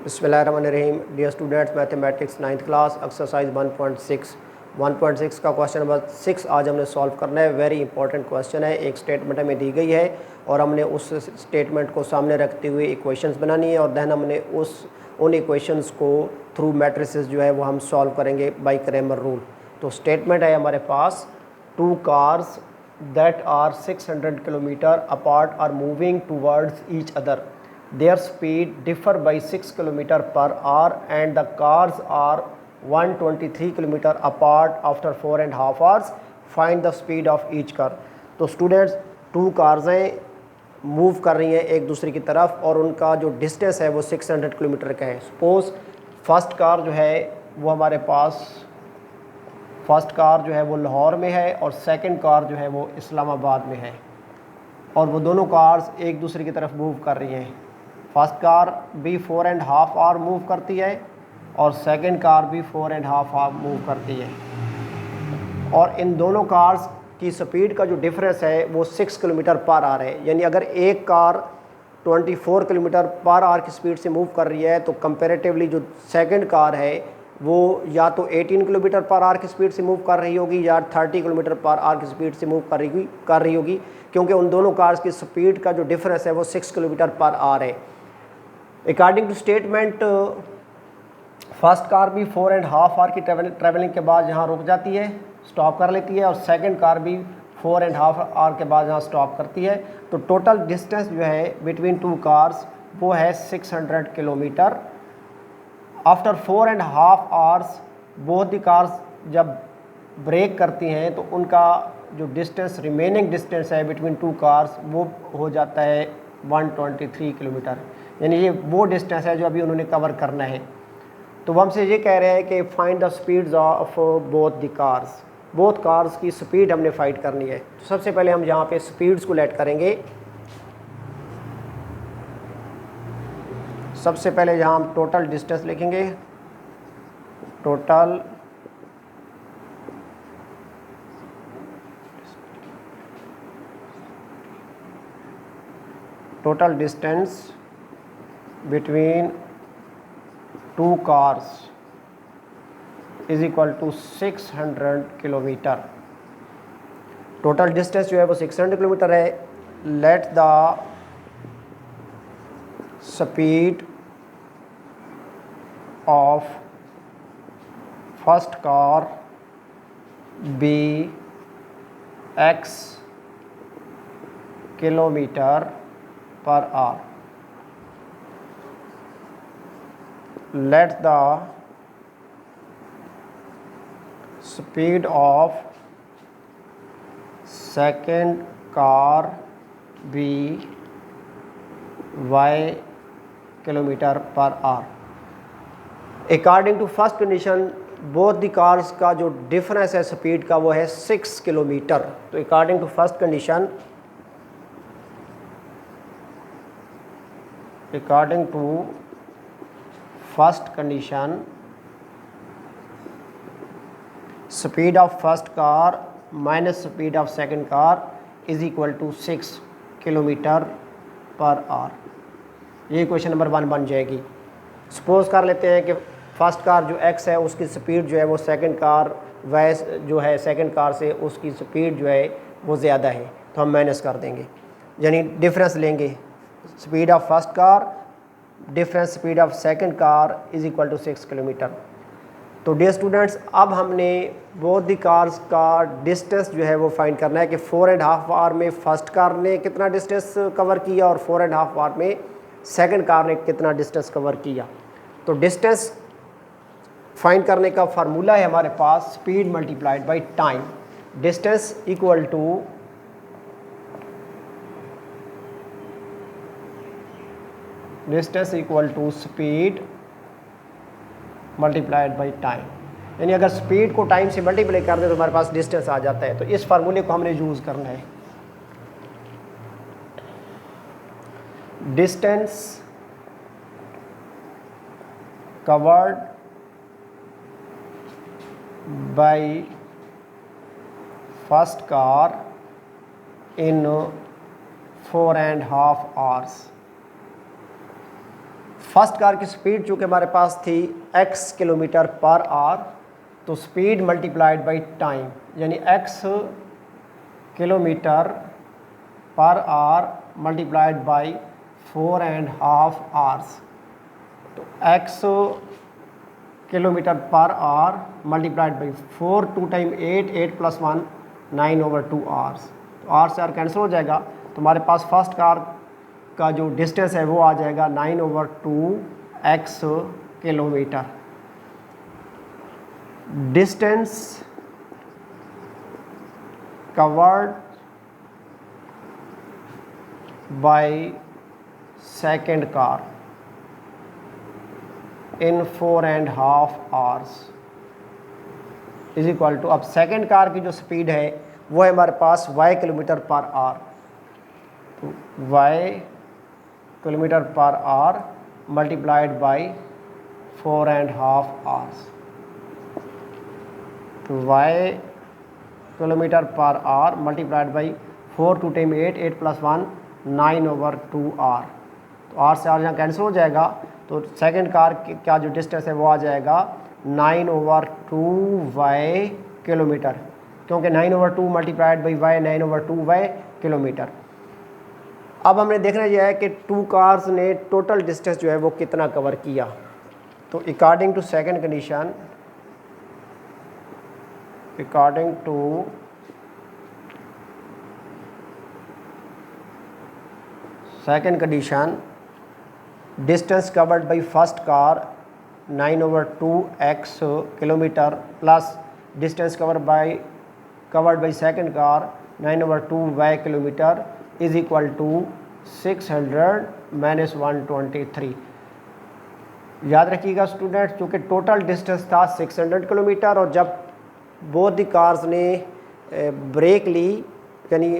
बिस्मिल्लाहिर्रहमानिर्रहीम। Dear students, mathematics 9th class exercise 1.6 का question number 6 आज हमने सॉल्व करना है। वेरी इंपॉर्टेंट क्वेश्चन है। एक स्टेटमेंट हमें दी गई है और हमने उस स्टेटमेंट को सामने रखते हुए इक्वेशंस बनानी है और देन हमने उन इक्वेशंस को थ्रू मैट्रिसेस जो है वो हम सॉल्व करेंगे बाय क्रैमर रूल। तो स्टेटमेंट है हमारे पास, to cars that are 600 kilometer apart are moving towards each other. Their speed differ by 6 kilometer per hour and the cars are 123 kilometer apart after 4.5 hours. Find the speed of each car. तो students, to cars हैं, move कर रही हैं एक दूसरे की तरफ और उनका जो डिस्टेंस है वो 600 किलोमीटर का है। सपोज फर्स्ट कार जो है वो हमारे पास फर्स्ट कार जो है वो लाहौर में है और सेकंड कार जो है वो इस्लामाबाद में है और वो दोनों कार्स एक दूसरे की तरफ मूव कर रही हैं। फर्स्ट कार भी 4.5 आवर मूव करती है और सेकंड कार भी 4.5 आवर मूव करती है और इन दोनों कार्स की स्पीड का जो डिफरेंस है वो 6 किलोमीटर पर आवर है। यानी अगर एक कार 24 किलोमीटर पर आवर की स्पीड से मूव कर रही है तो कंपैरेटिवली जो सेकंड कार है वो या तो 18 किलोमीटर पर आवर की स्पीड से मूव कर रही होगी या 30 किलोमीटर पर आवर की स्पीड से मूव कर रही होगी क्योंकि उन दोनों कार्स की स्पीड का जो डिफरेंस है वो 6 किलोमीटर पर आवर है। According to statement, first car भी 4.5 आवर की ट्रैवलिंग के बाद यहाँ रुक जाती है, स्टॉप कर लेती है और सेकंड कार भी 4.5 आवर के बाद यहाँ स्टॉप करती है। तो टोटल डिस्टेंस जो है बिटवीन टू कार्स वो है 600 kilometre. After 4.5 hours both the cars जब ब्रेक करती हैं तो उनका जो डिस्टेंस रिमेनिंग डिस्टेंस है बिटवीन टू कार्स वो हो जाता है 123 किलोमीटर। यानी ये वो डिस्टेंस है जो अभी उन्होंने कवर करना है। तो वो हमसे ये कह रहे हैं कि find the speeds of both the cars. Both cars की स्पीड हमने फाइंड करनी है। तो सबसे पहले हम यहाँ पे स्पीड्स को लेट करेंगे। सबसे पहले यहाँ हम टोटल डिस्टेंस लिखेंगे। Total distance between two cars is equal to 600 kilometre. Total distance जो है वो 600 किलोमीटर है। Let the speed of first car be x kilometer per hour. Let the speed of second car be y kilometre per hour. According to first condition both the cars का जो difference है speed का वो है 6 kilometre. तो according to first condition speed of first car minus speed of second car is equal to 6 kilometre per hour. ये question number 1 बन जाएगी। सपोज कर लेते हैं कि फर्स्ट कार जो x है उसकी स्पीड जो है वो सेकंड कार y जो है सेकंड कार से उसकी स्पीड जो है वो ज़्यादा है। तो हम माइनस कर देंगे, यानी डिफरेंस लेंगे। Speed of first car difference speed of second car is equal to 6 kilometre. तो डियर स्टूडेंट्स, अब हमने बोथ द कार्स का डिस्टेंस जो है वो फाइंड करना है कि 4.5 आवर में फर्स्ट कार ने कितना डिस्टेंस कवर किया और 4.5 आवर में सेकंड कार ने कितना डिस्टेंस कवर किया। तो डिस्टेंस फाइंड करने का फार्मूला है हमारे पास speed multiplied by time. Distance equal to speed multiplied by time. यानी अगर स्पीड को टाइम से मल्टीप्लाई कर दें तो हमारे पास डिस्टेंस आ जाता है। तो इस फार्मूले को हमने यूज़ करना है। Distance covered by first car in 4.5 hours first car की स्पीड चूँकि हमारे पास थी x किलोमीटर पर आवर, तो स्पीड मल्टीप्लाइड बाई टाइम, यानी x kilometre per hour multiplied by 4.5 hours. तो x kilometre per hour multiplied by 4, 2 time 8, 8 plus 1 9/2 hours. तो hour से are cancel हो जाएगा, तो हमारे पास फर्स्ट कार का जो डिस्टेंस है वो आ जाएगा 9/2 x kilometre. Distance covered by second car in 4.5 hours is equal to, अब सेकेंड कार की जो स्पीड है वो है हमारे पास y किलोमीटर पर आवर, तो y kilometre per hour multiplied by 4.5 hours. तो y kilometre per hour multiplied by 4, 2 time 8, 8 plus 1 9/2 hour. तो आर से आर यहाँ कैंसिल हो जाएगा, तो सेकंड कार का जो डिस्टेंस है वो आ जाएगा 9/2 y किलोमीटर, क्योंकि 9/2 multiplied by y 9/2 y kilometre. अब हमने देखना यह है कि टू कार्स ने टोटल डिस्टेंस जो है वो कितना कवर किया। तो according to second condition, according to second condition, distance covered by first car 9/2 x kilometre plus distance covered by second car 9/2 y kilometre is equal to 600 minus 123। याद रखिएगा students, क्योंकि total distance था 600 kilometre, और जब both the cars ने break ली, यानी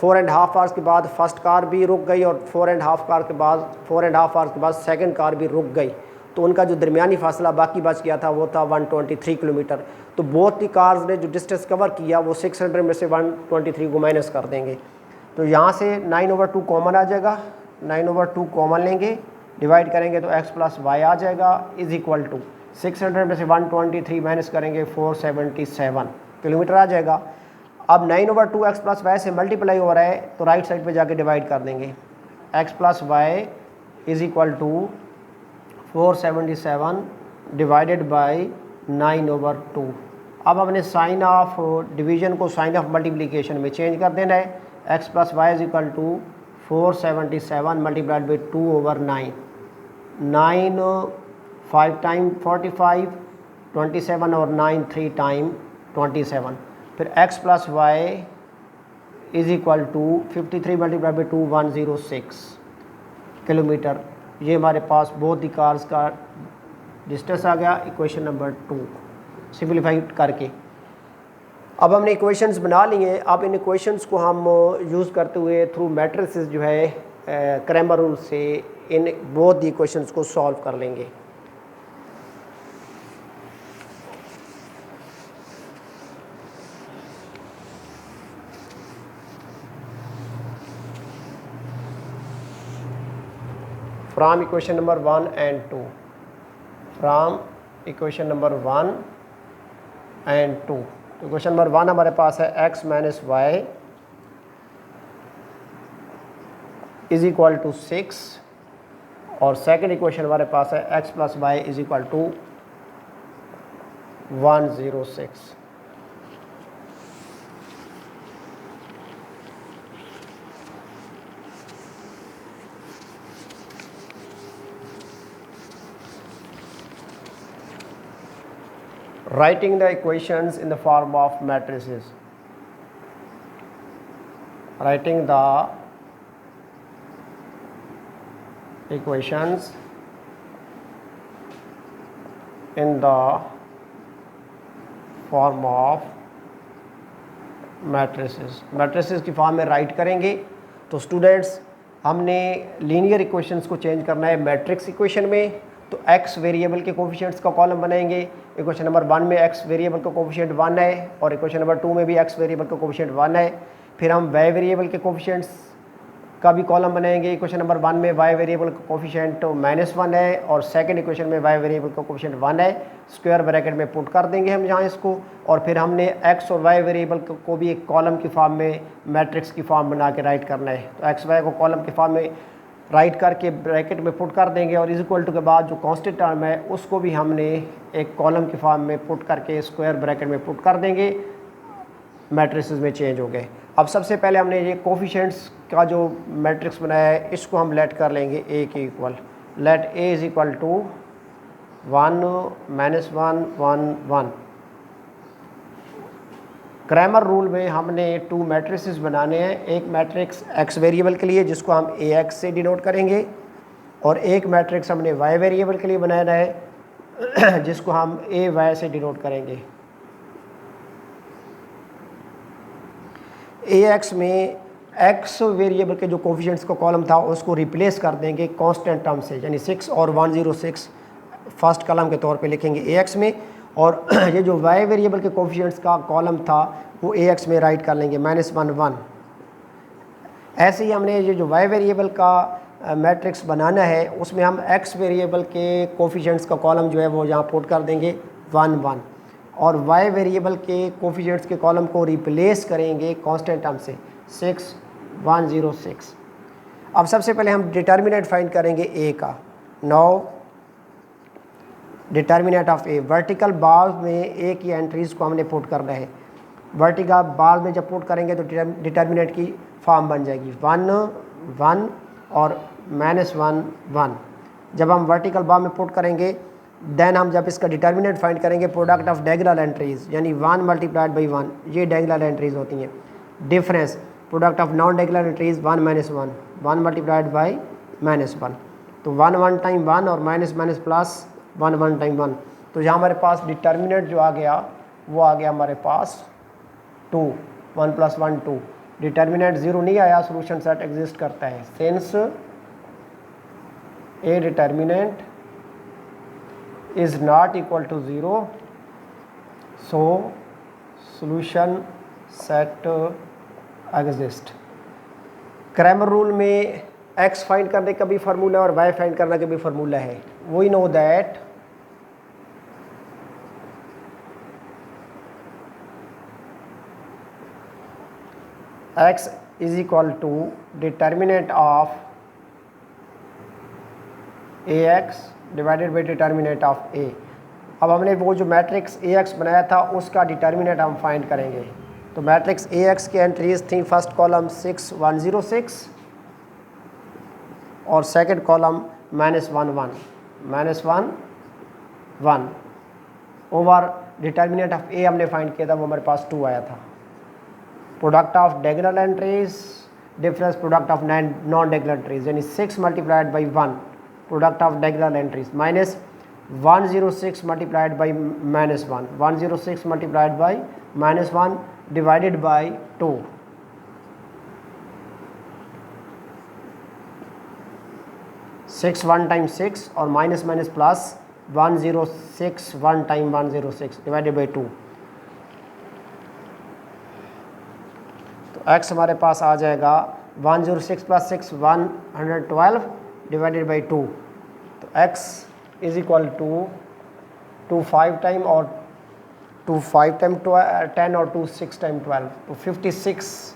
4.5 hours के बाद फर्स्ट कार भी रुक गई और 4.5 आवर्स के बाद सेकंड कार भी रुक गई, तो उनका जो दरमियानी फासला बाकी बच गया था वो था 123 किलोमीटर। तो बोथ दी कार्स ने जो डिस्टेंस कवर किया वो 600 में से 123 को माइनस कर देंगे। तो यहाँ से 9/2 कॉमन आ जाएगा, 9/2 कॉमन लेंगे, डिवाइड करेंगे तो x प्लस वाई आ जाएगा इज इक्वल टू 600 में से 123 माइनस करेंगे 477 किलोमीटर आ जाएगा। अब 9/2 x प्लस वाई से मल्टीप्लाई हो रहा है, तो राइट साइड पे जाके डिवाइड कर देंगे, x plus Y is equal to 477 divided by 9/2। अब हमने साइन ऑफ डिवीजन को साइन ऑफ मल्टीप्लिकेशन में चेंज कर देना है, x plus Y is equal to 477 multiplied by 2/9, 9 5 time 45, 27 और 9 3 टाइम 27, फिर x plus Y is equal to 53 multiplied by 2 106 kilometre. ये हमारे पास बोथ दी कार्स का डिस्टेंस आ गया इक्वेशन नंबर 2 सिंपलीफाई करके। अब हमने इक्वेशंस बना लिए, अब इन इक्वेशंस को हम यूज़ करते हुए थ्रू मैट्रिसेस जो है क्रैमर रूल से इन बोथ दी इक्वेशंस को सॉल्व कर लेंगे। From equation number 1 and 2, from equation number 1 and 2। तो इक्वेशन नंबर 1 हमारे पास है x minus Y is equal to 6, और सेकंड इक्वेशन हमारे पास है x plus Y is equal to 106। Writing the equations in the form of matrices. Writing the equations in the form of matrices. matrices की form में right करेंगे। तो students, हमने linear equations को चेंज करना है मैट्रिक्स इक्वेशन में, तो x वेरिएबल के कोफिशिएंट्स का कॉलम बनाएंगे। इक्वेशन नंबर 1 में x वेरिएबल का कोफिशिएंट 1 है, और इक्वेशन नंबर 2 में भी x वेरिएबल का कोफिशिएंट 1 है। फिर हम y वेरिएबल के कोफिशिएंट्स का भी कॉलम बनाएंगे। इक्वेशन नंबर 1 में y वेरिएबल का कोफिशिएंट -1 है और सेकंड इक्वेशन में y वेरिएबल का कोफिशिएंट 1 है। स्क्वायर ब्रैकेट में पुट कर देंगे हम यहाँ इसको, और फिर हमने x और y वेरिएबल को भी एक कॉलम की फॉर्म में, मैट्रिक्स की फॉर्म बना के राइट करना है। तो x y को कॉलम की फॉर्म में राइट करके ब्रैकेट में पुट कर देंगे, और इज इक्वल टू के बाद जो कांस्टेंट टर्म है उसको भी हमने एक कॉलम की फॉर्म में पुट करके स्क्वायर ब्रैकेट में पुट कर देंगे, मैट्रिसेस में चेंज हो गए। अब सबसे पहले हमने ये कोफिशिएंट्स का जो मैट्रिक्स बनाया है इसको हम लेट कर लेंगे a के equal. Let a is equal to 1 -1 1 1। Cramer rule में हमने 2 मैट्रिसेस बनाने हैं। एक मैट्रिक्स x वेरिएबल के लिए जिसको हम ax से डिनोट करेंगे, और एक मैट्रिक्स हमने y वेरिएबल के लिए बनाना है जिसको हम ay से डिनोट करेंगे। ax में x वेरिएबल के जो कोफिशिएंट्स का कॉलम था उसको रिप्लेस कर देंगे कांस्टेंट टर्म से, यानी 6 और 106 फर्स्ट कॉलम के तौर पे लिखेंगे ax में, और ये जो y वेरिएबल के कोफिशिएंट्स का कॉलम था वो ax में राइट कर लेंगे -1 1। ऐसे ही हमने ये जो y वेरिएबल का मैट्रिक्स बनाना है उसमें हम x वेरिएबल के कोफिशिएंट्स का कॉलम जो है वो यहाँ पुट कर देंगे 1 1, और y वेरिएबल के कोफिशिएंट्स के कॉलम को रिप्लेस करेंगे कांस्टेंट टर्म से 6 106। अब सबसे पहले हम डिटर्मिनेंट फाइंड करेंगे a का। Now determinant of a, vertical bar में a की एंट्रीज़ को हमने पुट करना है। वर्टिकल बार में जब पुट करेंगे तो डिटर्मिनेंट की फॉर्म बन जाएगी 1 1 और -1 1। जब हम वर्टिकल बार में पुट करेंगे देन हम जब इसका डिटर्मिनेंट फाइंड करेंगे प्रोडक्ट ऑफ डायगोनल एंट्रीज़, यानी 1 मल्टीप्लाइड बाई 1, ये डायगोनल एंट्रीज़ होती हैं। Difference product of non diagonal entries 1 -1, 1 multiplied by -1, तो 1 1 टाइम 1 और माइनस माइनस प्लस 1 1 टाइम 1। तो यहाँ हमारे पास डिटर्मिनेंट जो आ गया वो आ गया हमारे पास 2, 1 + 1 2। डिटर्मिनेंट 0 नहीं आया, सोल्यूशन सेट एग्जिस्ट करता है। Since A determinant is not equal to 0, so solution set exist. Cramer rule में x फाइंड करने का भी फार्मूला और y फाइंड करने का भी फार्मूला है। We know that x is equal to determinant of ax divided by determinant of a। अब हमने वो जो मैट्रिक्स ax बनाया था उसका डिटर्मिनेंट हम फाइंड करेंगे। तो मैट्रिक्स ax की एंट्रीज थी फर्स्ट कॉलम 6 106 और second column -1 1 over determinant of a हमने फाइंड किया था, वो हमारे पास 2 आया था। Product of diagonal entries difference product of non diagonal entries, यानी 6 multiplied by 1 product of diagonal entries minus 106 multiplied by -1, 106 multiplied by -1 divided by 2। 6 1 time 6 और minus minus plus 106 1 time 106 divided by 2। तो x हमारे पास आ जाएगा 106 + 6 112 divided by 2। तो x is equal to 2 5 time और 2 5 time 10 और 2 6 time 12, तो 56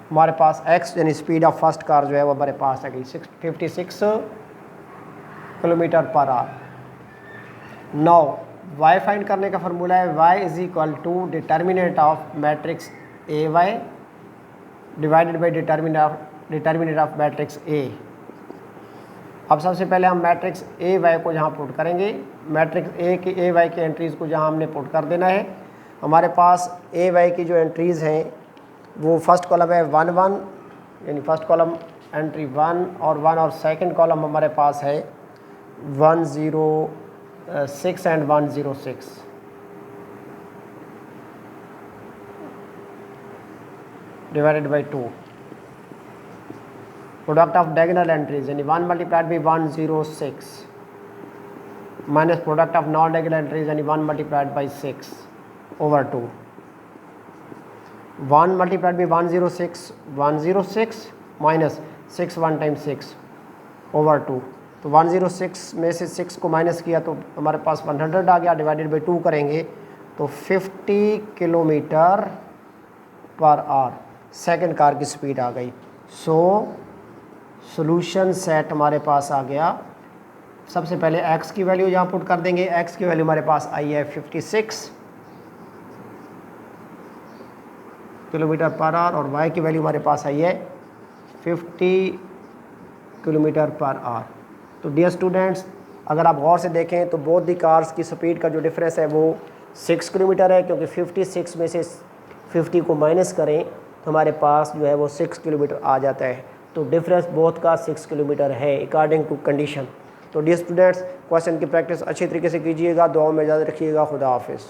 हमारे पास x यानी स्पीड ऑफ फर्स्ट कार जो है वो हमारे पास आ गई 56 kilometre per our. Now y find करने का फार्मूला है y is equal to determinant of matrix ay divided by determinant of matrix a। अब सबसे पहले हम मैट्रिक्स ए वाई को जहाँ पुट करेंगे, मैट्रिक्स ए वाई की एंट्रीज़ को जहाँ हमने पुट कर देना है। हमारे पास ए वाई की जो एंट्रीज़ हैं वो फर्स्ट कॉलम है 1 1, यानी फर्स्ट कॉलम एंट्री 1 और सेकंड कॉलम हमारे पास है 106 and 106। Divided by 2 product of diagonal entries, यानी 1 multiplied by 106 minus product of non diagonal entries, यानी 1 multiplied by 6 over 2। 1 multiplied by 106 106 minus 6 1 time 6 over 2, तो 106 में से 6 को माइनस किया तो हमारे पास 100 आ गया, डिवाइडेड बाई 2 करेंगे तो 50 kilometre per our second car की स्पीड आ गई। सो सॉल्यूशन सेट हमारे पास आ गया। सबसे पहले x की वैल्यू यहाँ पुट कर देंगे। x की वैल्यू हमारे पास आई है 56 किलोमीटर पर आवर और y की वैल्यू हमारे पास आई है 50 किलोमीटर पर आवर। तो डियर स्टूडेंट्स, अगर आप गौर से देखें तो बोथ दी कार्स की स्पीड का जो डिफरेंस है वो 6 किलोमीटर है, क्योंकि 56 में से 50 को माइनस करें तो हमारे पास जो है वो 6 किलोमीटर आ जाता है। तो डिफरेंस बोथ का 6 किलोमीटर है अकॉर्डिंग टू कंडीशन। तो डियर स्टूडेंट्स, क्वेश्चन की प्रैक्टिस अच्छी तरीके से कीजिएगा। दुआओं में इजाज़त रखिएगा। खुदा हाफिज़।